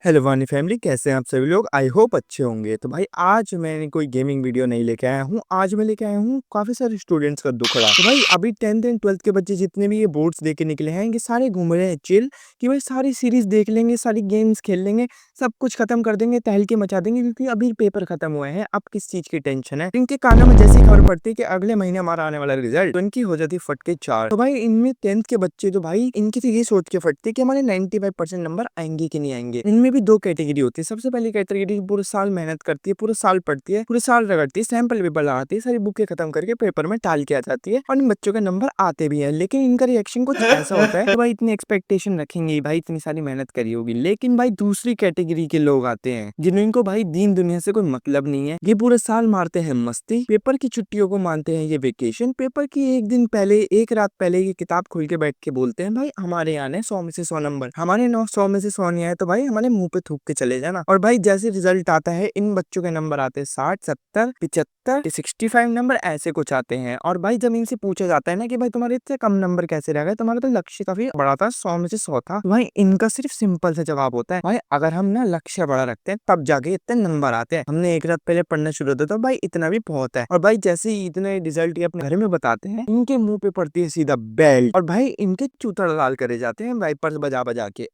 Hello वानी family, कैसे हैं आप सभी लोग। आई होप अच्छे होंगे। तो भाई आज मैंने कोई गेमिंग वीडियो नहीं लेके आया हूँ। आज मैं लेके आया हूँ काफी सारे स्टूडेंट्स का दुखड़ा। तो भाई अभी 10th एंड 12th के बच्चे जितने भी ये बोर्ड्स देके निकले हैं, ये सारे घूम रहे हैं चिल कि भाई सारी सीरीज देख लेंगे, सारी गेम्स खेल लेंगे, सब कुछ खत्म कर देंगे, तहलके मचा देंगे, क्योंकि अभी पेपर खत्म हुए हैं। अब किस चीज की टेंशन है। इनके कानों में जैसी खबर पड़ती है कि अगले महीने हमारा आने वाला रिजल्ट, तो इनकी हो जाती है फटके 4। तो भाई इनमें 10th के बच्चे तो भाई इनकी तो ये सोच के फटते कि हमारे 95% नंबर आएंगे कि नहीं आएंगे। इनमें भी दो कैटेगरी होती है। सबसे पहली कैटेगरी पूरे साल मेहनत करती है, पूरे साल पढ़ती है, पूरे साल रगड़ती है, सैंपल पेपर लगाती है, सारी बुकें खत्म करके पेपर में टाल के आ जाती है, और इन बच्चों के नंबर आते भी हैं। लेकिन इनका रिएक्शन कुछ ऐसा होता है कि भाई इतनी एक्सपेक्टेशन रखेंगे, भाई इतनी सारी मेहनत करी होगी। लेकिन भाई दूसरी कैटेगरी के लोग आते हैं जिनको भाई दीन दुनिया से कोई मतलब नहीं है। ये पूरे साल मारते हैं मस्ती, पेपर की छुट्टियों को मानते हैं ये वेकेशन। पेपर की एक दिन पहले, एक रात पहले ये किताब खोल के बैठ के बोलते हैं भाई हमारे यहाँ 100 में से 100 नंबर, हमारे 100 में से 100 नहीं आए तो भाई हमारे मुंह पे थूक के चले जाना। और भाई जैसे रिजल्ट आता है, इन बच्चों के नंबर आते हैं 60, 70, 75, 65 नंबर, ऐसे कुछ आते हैं। और भाई जब इनसे पूछा जाता है ना कि भाई तुम्हारे इतने कम नंबर कैसे रह गए, तुम्हारा तो लक्ष्य काफी बड़ा था, 100 में से 100 था। भाई इनका सिर्फ सिंपल सा जवाब होता है, भाई अगर हम ना लक्ष्य बड़ा रखते हैं तब जाके इतने नंबर आते हैं। हमने एक रात पहले पढ़ना शुरू होता तो भाई इतना भी बहुत है। और भाई जैसे ही इतने रिजल्ट ये अपने घर में बताते हैं, इनके मुंह पे पड़ती है सीधा बेल्ट, और भाई इनके चूतड़ लाल करे जाते हैं वाइपर्स बजा बजा के।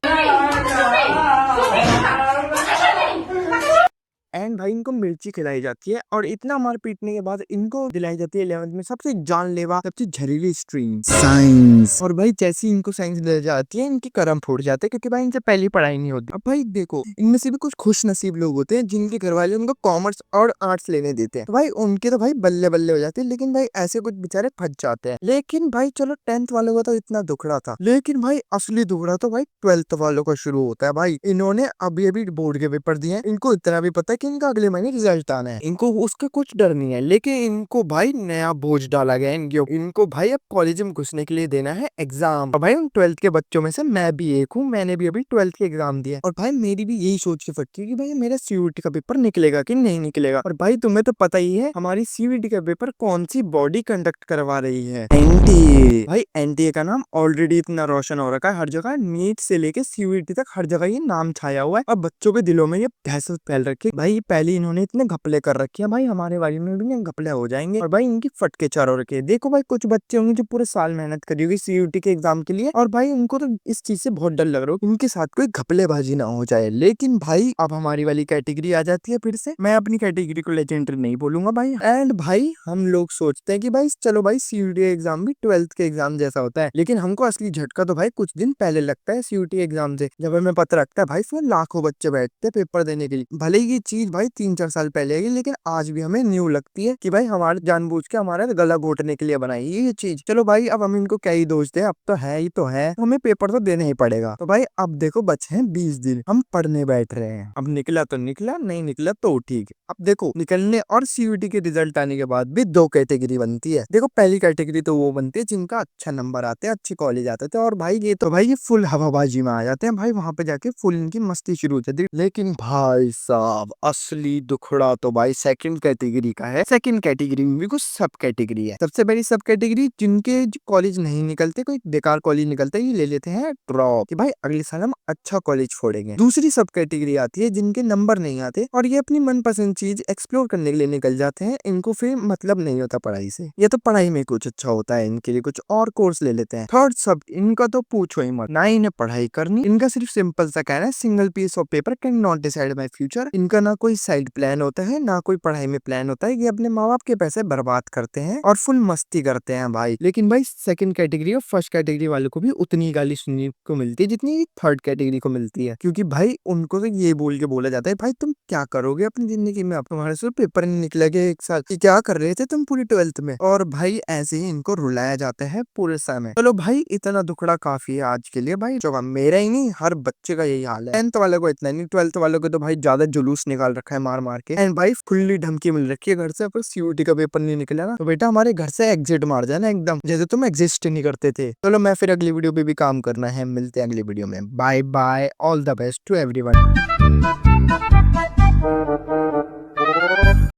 एंड भाई इनको मिर्ची खिलाई जाती है, और इतना मार पीटने के बाद इनको दिलाई जाती है 11th में सबसे जानलेवा, सबसे जहरीली स्ट्रीम साइंस। और भाई जैसी इनको साइंस दी जाती है, इनकी करम फूट जाते हैं, क्योंकि भाई इनसे पहली पढ़ाई नहीं होती। अब भाई देखो, इनमें से भी कुछ खुश नसीब लोग होते हैं जिनके घर वाले उनको कॉमर्स और आर्ट्स लेने देते हैं, तो भाई उनके तो भाई बल्ले बल्ले हो जाते हैं। लेकिन भाई ऐसे कुछ बेचारे फंस जाते हैं। लेकिन भाई चलो 10th वालों का तो इतना दुखड़ा था, लेकिन भाई असली दुखड़ा तो भाई 12th वालों का शुरू होता है। भाई इन्होंने अभी अभी बोर्ड के पेपर दिए हैं, इनको इतना भी पता है कि इनका अगले महीने रिजल्ट आना है, इनको उसका कुछ डर नहीं है। लेकिन इनको भाई नया बोझ डाला गया है इनको भाई अब कॉलेज में घुसने के लिए देना है एग्जाम। और भाई उन 12th के बच्चों में से मैं भी एक हूँ, मैंने भी अभी 12th के एग्जाम दिया, और भाई मेरी भी यही सोच के फटती है कि भाई मेरा सीयूईटी का पेपर निकलेगा कि नहीं निकलेगा। और भाई तुम्हें तो पता ही है हमारी सीयूईटी का पेपर कौन सी बॉडी कंडक्ट करवा रही है, एनटीए। भाई एनटीए का नाम ऑलरेडी इतना रोशन हो रखा है, हर जगह नीट से लेके सीयूईटी तक हर जगह ये नाम छाया हुआ है, और बच्चों के दिलों में ये दहशत फैल रखी है। भाई पहले इन्होंने इतने घपले कर रखे हैं, भाई हमारे वाली में भी घपले हो जाएंगे, और भाई इनकी फटके चारों रखे। देखो भाई कुछ बच्चे होंगे जो पूरे साल मेहनत करी होगी सीयूईटी के एग्जाम के लिए, और भाई उनको तो इस चीज से बहुत डर लग रहा हो इनके साथ कोई घपलेबाजी ना हो जाए। लेकिन भाई अब हमारी वाली कैटेगरी आ जाती है फिर से। मैं अपनी कैटेगरी को लेजेंडरी नहीं बोलूंगा भाई। एंड भाई हम लोग सोचते हैं कि भाई चलो भाई सीयूईटी एग्जाम भी 12th के एग्जाम जैसा होता है, लेकिन हमको असली झटका तो भाई कुछ दिन पहले लगता है सीयूईटी एग्जाम से। जब हमें पता लगता है भाई इसमें लाखों बच्चे बैठते हैं पेपर देने के लिए, भले ही ये चीज भाई 3-4 साल पहले है, लेकिन आज भी हमें न्यू लगती है कि भाई हमारे जानबूझ के हमारा गला घोटने के लिए बनाई है ये चीज। चलो भाई अब हम इनको क्या ही दोष दें, अब तो है ही, तो है, तो हमें पेपर तो देना ही पड़ेगा। तो भाई अब देखो बचे हैं 20 दिन, हम पढ़ने बैठ रहे हैं। अब निकला तो निकला, नहीं निकला तो ठीक है। अब देखो निकलने और सीयूईटी के रिजल्ट आने के बाद भी दो कैटेगरी बनती है। देखो पहली कैटेगरी तो वो बनती है जिनका अच्छा नंबर आते हैं, अच्छी कॉलेज आते थे, और भाई ये तो भाई ये फुल हवाबाजी में आ जाते हैं, भाई वहां पे जाके फुल इनकी मस्ती शुरू हो जाती है। लेकिन भाई साहब असली दुखड़ा तो भाई सेकंड कैटेगरी का है। सेकंड कैटेगरी में भी कुछ सब कैटेगरी है। सबसे पहली सब कैटेगरी जिनके कॉलेज नहीं निकलते, कोई बेकार कॉलेज निकलता है, ये ले लेते हैं ड्रॉप कि भाई अगले साल हम अच्छा कॉलेज छोड़ेंगे। दूसरी सब कैटेगरी आती है जिनके नंबर नहीं आते, और ये अपनी मनपसंद चीज एक्सप्लोर करने के लिए निकल जाते हैं, इनको फिर मतलब नहीं होता पढ़ाई से, ये तो पढ़ाई में कुछ अच्छा होता है इनके लिए, कुछ और कोर्स ले लेते हैं। थर्ड सब, इनका तो पूछो ही मत, ना इन्हें पढ़ाई करनी, इनका सिर्फ सिंपल सा कहना है single piece of paper can not decide my future. इनका ना कोई साइड प्लान होता है, ना कोई पढ़ाई में प्लान होता है, ये अपने माँ बाप के पैसे बर्बाद करते हैं और फुल मस्ती करते हैं भाई। लेकिन भाई सेकंड कैटेगरी और फर्स्ट कैटेगरी वालों को भी उतनी गाली सुनने को मिलती है जितनी थर्ड कैटेगरी को मिलती है, क्योंकि भाई उनको तो ये बोल के बोला जाता है भाई तुम क्या करोगे अपनी जिंदगी में, अब तुम्हारे से पेपर नहीं निकलेगा एक साल, क्या कर रहे थे तुम पूरी 12th में। और भाई ऐसे ही इनको रुलाया जाता है पूरे समय। चलो भाई इतना दुखड़ा काफी है आज के लिए भाई, जो मेरा ही नहीं हर बच्चे का यही हाल है। 10th वाले को इतना नहीं, 12th वालों को तो भाई ज्यादा जुलूस निकाल रखा है मार मार के। एंड भाई खुली धमकी मिल रखी है घर से, अगर सीयूईटी का पेपर नहीं निकला ना तो बेटा हमारे घर से एग्जिट मार जाना एकदम, जैसे तुम एग्जिस्ट नहीं करते थे। चलो मैं फिर अगली वीडियो पे भी काम करना है, मिलते हैं अगली वीडियो में। Bye bye, all the best to everyone.